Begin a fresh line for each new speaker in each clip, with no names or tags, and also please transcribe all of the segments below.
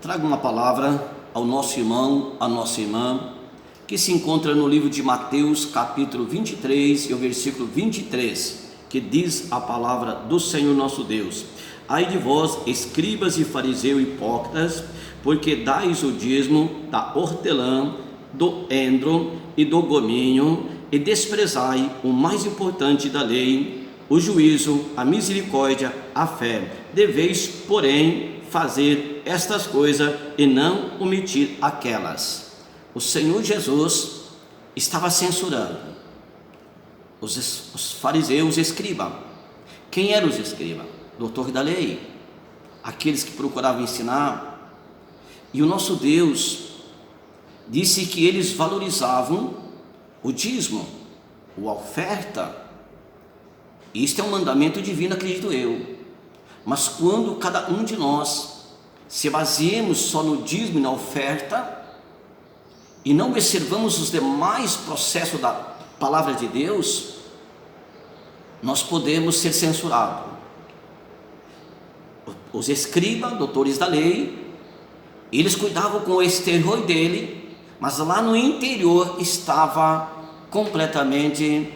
trago uma palavra ao nosso irmão, à nossa irmã, que se encontra no livro de Mateus, capítulo 23 e o versículo 23, que diz a palavra do Senhor nosso Deus: ai de vós, escribas e fariseus hipócritas, porque dais o dízimo da hortelã, do endro e do gominho, e desprezai o mais importante da lei, o juízo, a misericórdia, a fé. Deveis, porém, fazer estas coisas e não omitir aquelas. O Senhor Jesus estava censurando os fariseus, os escribas. Quem eram os escribas? Doutores da lei, aqueles que procuravam ensinar. E o nosso Deus disse que eles valorizavam o dízimo, a oferta. Isto é um mandamento divino, acredito eu. Mas quando cada um de nós se baseemos só no dízimo e na oferta, e não observamos os demais processos da palavra de Deus, nós podemos ser censurados. Os escribas, doutores da lei, eles cuidavam com o exterior dele, mas lá no interior estava completamente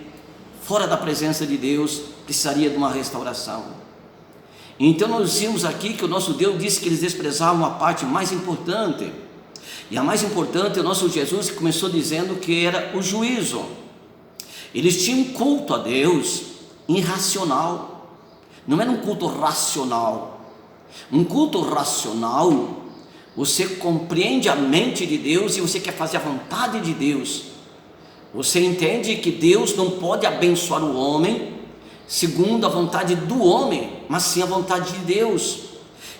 fora da presença de Deus, precisaria de uma restauração. Então nós vimos aqui que o nosso Deus disse que eles desprezavam a parte mais importante, e a mais importante, o nosso Jesus começou dizendo que era o juízo. Eles tinham um culto a Deus irracional, não era um culto racional. Um culto racional, você compreende a mente de Deus e você quer fazer a vontade de Deus. Você entende que Deus não pode abençoar o homem segundo a vontade do homem, mas sim a vontade de Deus.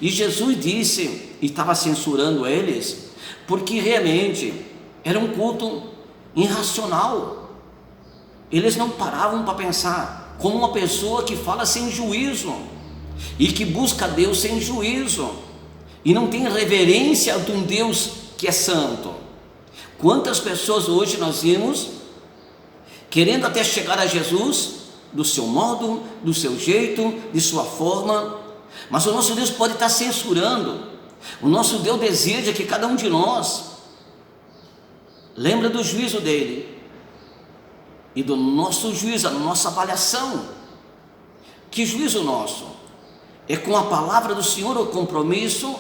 E Jesus disse, e estava censurando eles, porque realmente era um culto irracional. Eles não paravam para pensar, como uma pessoa que fala sem juízo, e que busca Deus sem juízo, e não tem reverência de um Deus que é santo. Quantas pessoas hoje nós vimos querendo até chegar a Jesus do seu modo, do seu jeito, de sua forma, mas o nosso Deus pode estar censurando. O nosso Deus deseja que cada um de nós lembre do juízo dele e do nosso juízo, a nossa avaliação. Que juízo nosso? É com a palavra do Senhor o compromisso.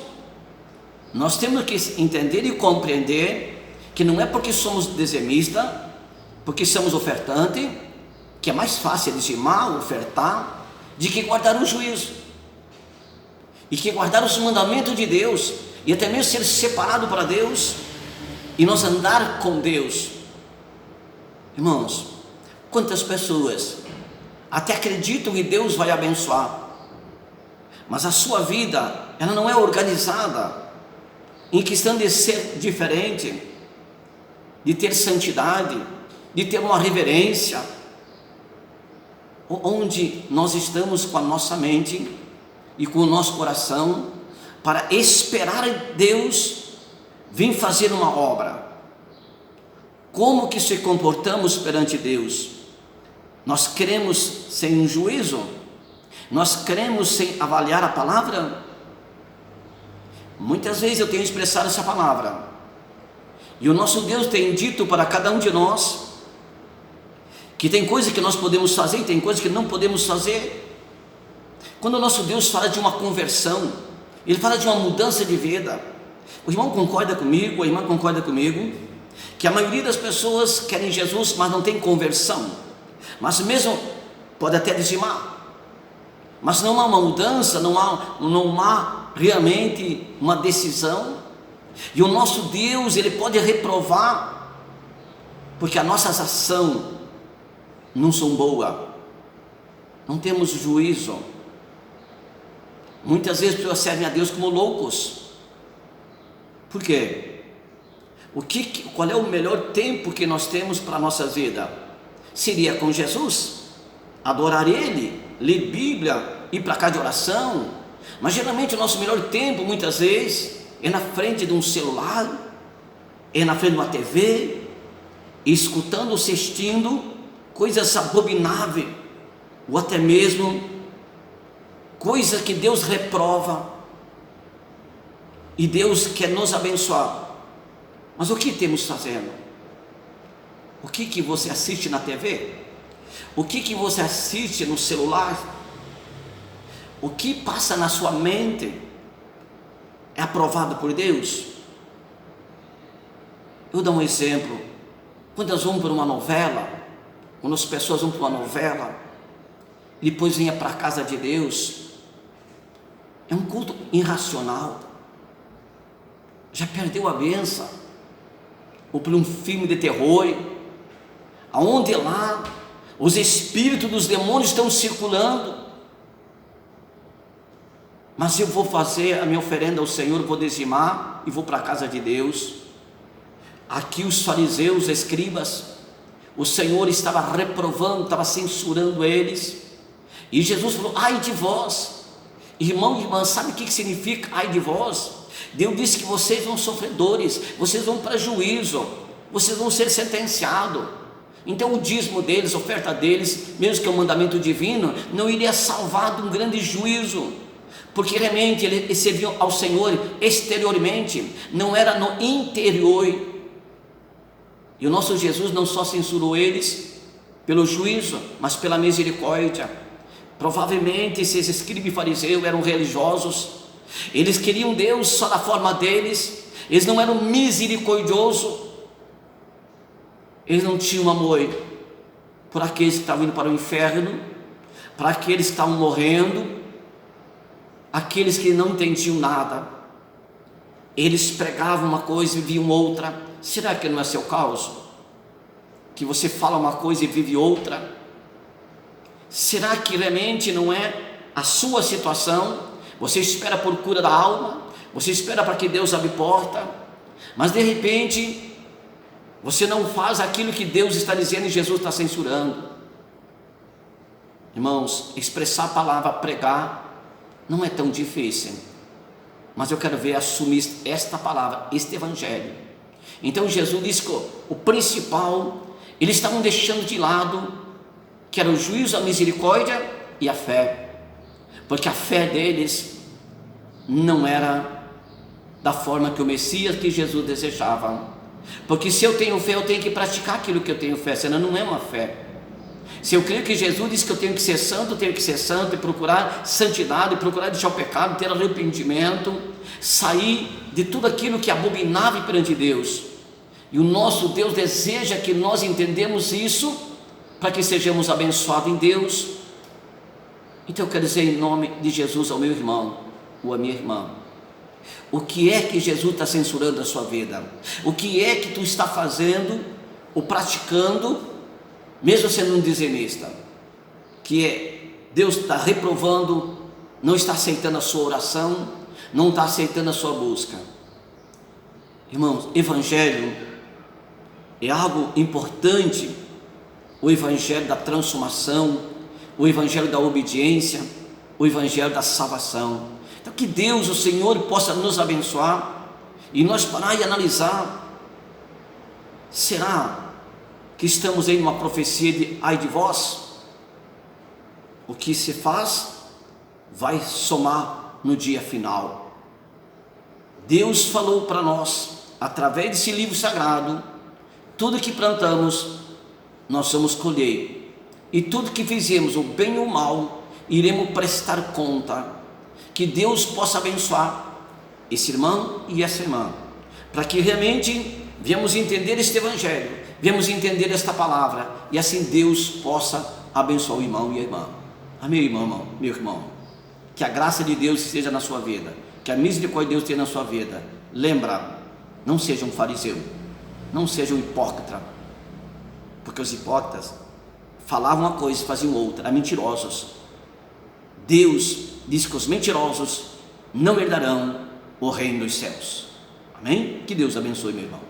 Nós temos que entender e compreender que não é porque somos dizimistas, porque somos ofertantes, que é mais fácil dizimar, ofertar, de que guardar o juízo, e que guardar os mandamentos de Deus, e até mesmo ser separado para Deus, e nós andar com Deus. Irmãos, quantas pessoas até acreditam que Deus vai abençoar, mas a sua vida, ela não é organizada em questão de ser diferente, de ter santidade, de ter uma reverência. Onde nós estamos com a nossa mente e com o nosso coração para esperar Deus vir fazer uma obra? Como que se comportamos perante Deus? Nós queremos sem um juízo? Nós queremos sem avaliar a palavra? Muitas vezes eu tenho expressado essa palavra, e o nosso Deus tem dito para cada um de nós que tem coisa que nós podemos fazer e tem coisa que não podemos fazer. Quando o nosso Deus fala de uma conversão, Ele fala de uma mudança de vida. O irmão concorda comigo, a irmã concorda comigo, que a maioria das pessoas querem Jesus, mas não tem conversão. Mas mesmo pode até dizimar, mas não há uma mudança, não há realmente uma decisão. E o nosso Deus, Ele pode reprovar, porque as nossas ações não são boas, não temos juízo. Muitas vezes pessoas servem a Deus como loucos. Por quê? Qual é o melhor tempo que nós temos para a nossa vida? Seria com Jesus, adorar Ele, ler Bíblia, ir para cá de oração. Mas geralmente o nosso melhor tempo, muitas vezes, é na frente de um celular, é na frente de uma TV, escutando, assistindo coisas abomináveis, ou até mesmo coisas que Deus reprova. e Deus quer nos abençoar. Mas o que temos fazendo? O que você assiste na TV? O que você assiste no celular? O que passa na sua mente é aprovado por Deus? Eu dou um exemplo. Quando nós vamos para uma novela, quando as pessoas vão para uma novela, e depois vêm para a casa de Deus, é um culto irracional. Já perdeu a benção. Ou por um filme de terror, aonde lá os espíritos dos demônios estão circulando. Mas eu vou fazer a minha oferenda ao Senhor, vou dizimar e vou para a casa de Deus. Aqui os fariseus, os escribas, o Senhor estava reprovando, estava censurando eles. E Jesus falou: ai de vós, irmão e irmã, sabe o que significa ai de vós? Deus disse que vocês vão sofredores, vocês vão para juízo, vocês vão ser sentenciados. Então o dízimo deles, a oferta deles, mesmo que é um mandamento divino, não iria salvar de um grande juízo, porque realmente eles serviam ao Senhor exteriormente, não era no interior. E o nosso Jesus não só censurou eles pelo juízo, mas pela misericórdia. Provavelmente esses escribas e fariseus eram religiosos, eles queriam Deus só da forma deles, eles não eram misericordiosos, eles não tinham amor por aqueles que estavam indo para o inferno, para aqueles que estavam morrendo, aqueles que não entendiam nada. Eles pregavam uma coisa e viviam outra. Será que não é seu caso? Que você fala uma coisa e vive outra? Será que realmente não é a sua situação? Você espera por cura da alma, você espera para que Deus abra porta, mas de repente você não faz aquilo que Deus está dizendo e Jesus está censurando. Irmãos, expressar a palavra, pregar, não é tão difícil, mas eu quero ver assumir esta palavra, este evangelho. Então Jesus disse que o principal, eles estavam deixando de lado, que era o juízo, a misericórdia e a fé, porque a fé deles não era da forma que o Messias, que Jesus desejava. Porque se eu tenho fé, eu tenho que praticar aquilo que eu tenho fé, senão não é uma fé. Se eu creio que Jesus disse que eu tenho que ser santo, eu tenho que ser santo e procurar santidade, e procurar deixar o pecado, ter arrependimento, sair de tudo aquilo que é abominável perante Deus. E o nosso Deus deseja que nós entendamos isso, para que sejamos abençoados em Deus. Então eu quero dizer em nome de Jesus ao meu irmão ou à minha irmã: o que é que Jesus está censurando a sua vida? O que é que tu está fazendo ou praticando, mesmo sendo um dizimista, que Deus está reprovando, não está aceitando a sua oração, não está aceitando a sua busca? Irmãos, evangelho é algo importante. O evangelho da transformação, o evangelho da obediência, o evangelho da salvação. Então que Deus, o Senhor, possa nos abençoar e nós parar e analisar: será que estamos em uma profecia de ai de vós? O que se faz vai somar no dia final. Deus falou para nós através desse livro sagrado: tudo que plantamos nós vamos colher, e tudo que fizemos, o bem ou o mal, iremos prestar conta. Que Deus possa abençoar esse irmão e essa irmã, para que realmente venhamos entender este evangelho, venhamos entender esta palavra, e assim Deus possa abençoar o irmão e a irmã. Amém, irmão, meu irmão? Que a graça de Deus esteja na sua vida, que a misericórdia de Deus esteja na sua vida. Lembra, não seja um fariseu, não seja um hipócrita, porque os hipócritas falavam uma coisa e faziam outra, eram mentirosos. Deus diz que os mentirosos não herdarão o reino dos céus. Amém? Que Deus abençoe, meu irmão.